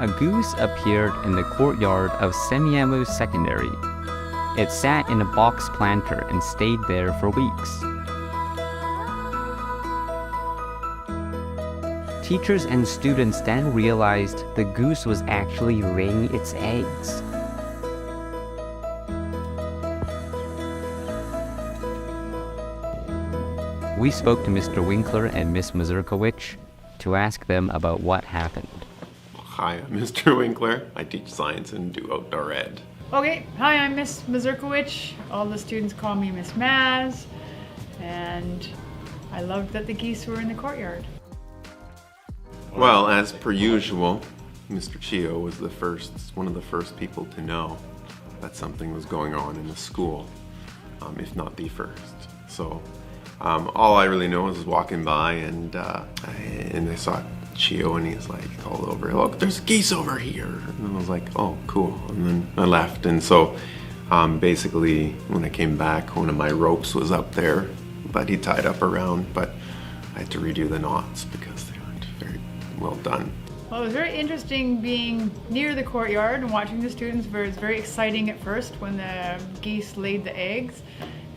a goose appeared in the courtyard of Semiahmoo Secondary. It sat in a box planter and stayed there for weeks. Teachers and students then realized the goose was actually laying its eggs. We spoke to Mr. Winkler and Miss Mazurkowicz to ask them about what happened. Hi, I'm Mr. Winkler. I teach science and do outdoor ed. Okay, hi, I'm Miss Mazurkowicz. All the students call me Miss Maz, and I loved that the geese were in the courtyard. Well, as per usual, Mr. Qu was one of the first people to know that something was going on in the school, if not the first. So all I really know is walking by and I saw Qu and he's like called over, look, there's geese over here. And I was like, oh, cool. And then I left. And so basically when I came back, one of my ropes was up there, but he tied up around, but I had to redo the knots because they weren't very well done. Well, it was very interesting being near the courtyard and watching the students. It was very exciting at first when the geese laid the eggs.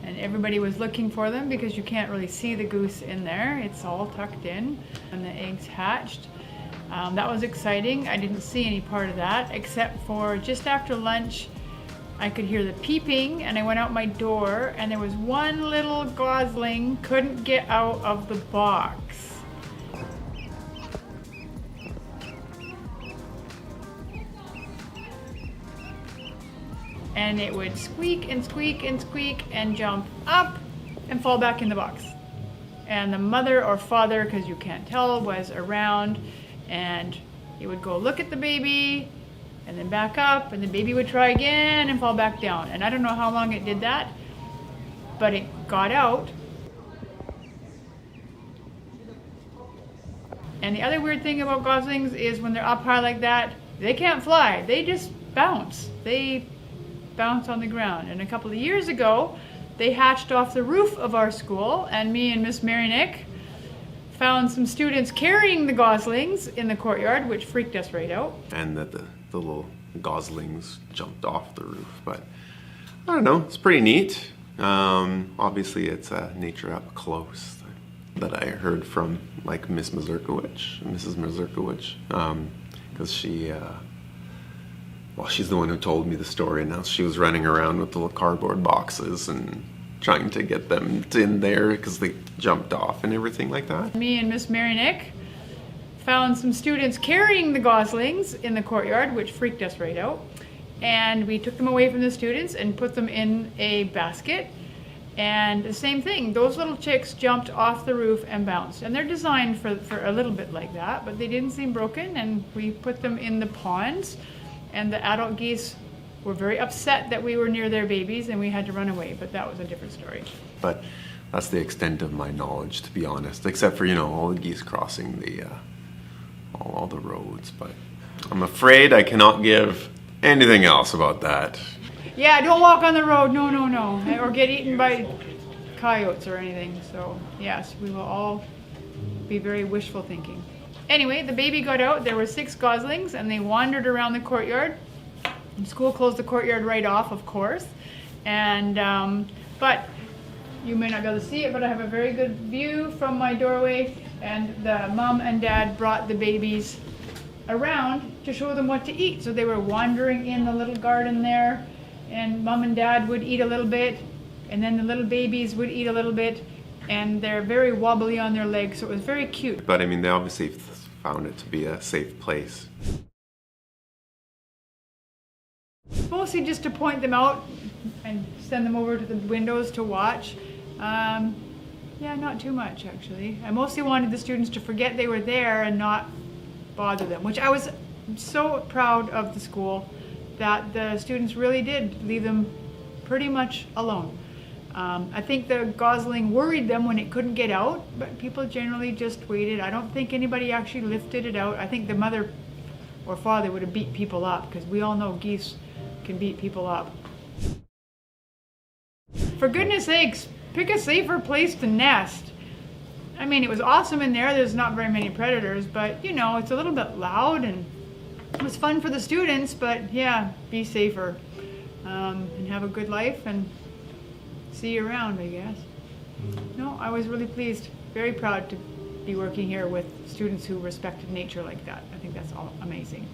And everybody was looking for them because you can't really see the goose in there. It's all tucked in and the eggs hatched. That was exciting. I didn't see any part of that except for just after lunch I could hear the peeping and I went out my door and there was one little gosling couldn't get out of the box. And it would squeak and squeak and squeak and jump up and fall back in the box. And the mother or father, because you can't tell, was around and he would go look at the baby and then back up and the baby would try again and fall back down. And I don't know how long it did that, but it got out. And the other weird thing about goslings is when they're up high like that, they can't fly, they just bounce. They bounce on the ground. And a couple of years ago they hatched off the roof of our school and me and Miss Marinick found some students carrying the goslings in the courtyard, which freaked us right out. And that the little goslings jumped off the roof, but I don't know, it's pretty neat. Obviously it's nature up close that I heard from like Mrs. Mazurkowicz, because she well, she's the one who told me the story, and now she was running around with the little cardboard boxes and trying to get them in there because they jumped off and everything like that. Me and Miss Marinick found some students carrying the goslings in the courtyard, which freaked us right out. And we took them away from the students and put them in a basket. And the same thing, those little chicks jumped off the roof and bounced. And they're designed for a little bit like that, but they didn't seem broken, and we put them in the ponds. And the adult geese were very upset that we were near their babies and we had to run away, but that was a different story. But that's the extent of my knowledge, to be honest, except for, you know, all the geese crossing the all the roads. But I'm afraid I cannot give anything else about that. Yeah, don't walk on the road, no, no, no, or get eaten by coyotes or anything. So yes, we will all be very wishful thinking. Anyway, the baby got out. There were 6 goslings and they wandered around the courtyard. And school closed the courtyard right off, of course. And but you may not be able to see it, but I have a very good view from my doorway. And the mom and dad brought the babies around to show them what to eat. So they were wandering in the little garden there, and mom and dad would eat a little bit, and then the little babies would eat a little bit. And they're very wobbly on their legs, so it was very cute. But I mean, they obviously found it to be a safe place. Mostly just to point them out and send them over to the windows to watch. Yeah, not too much actually. I mostly wanted the students to forget they were there and not bother them, which I was so proud of the school that the students really did leave them pretty much alone. I think the gosling worried them when it couldn't get out, but people generally just waited. I don't think anybody actually lifted it out. I think the mother or father would have beat people up, because we all know geese can beat people up. For goodness sakes, pick a safer place to nest. I mean, it was awesome in there. There's not very many predators, but you know, it's a little bit loud and It was fun for the students, but yeah, be safer and have a good life and see you around, I guess. No, I was really pleased, very proud to be working here with students who respected nature like that. I think that's all amazing.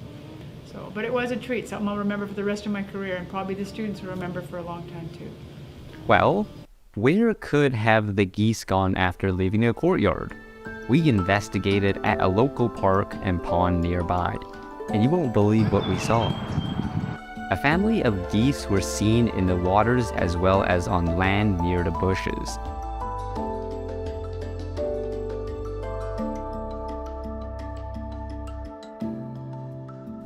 So, but it was a treat, something I'll remember for the rest of my career, and probably the students will remember for a long time too. Well, where could have the geese gone after leaving the courtyard? We investigated at a local park and pond nearby, and you won't believe what we saw. A family of geese were seen in the waters as well as on land near the bushes.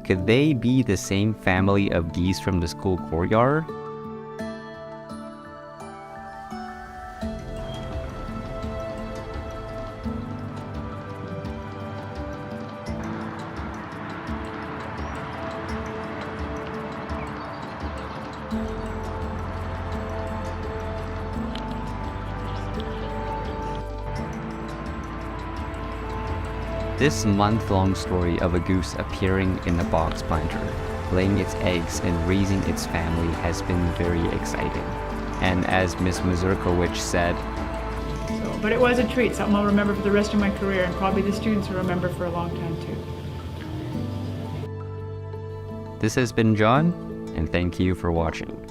Could they be the same family of geese from the school courtyard? This month-long story of a goose appearing in the box planter, laying its eggs and raising its family has been very exciting. And as Miss Mazurkowicz said, But it was a treat, something I'll remember for the rest of my career, and probably the students will remember for a long time too. this has been John, and thank you for watching.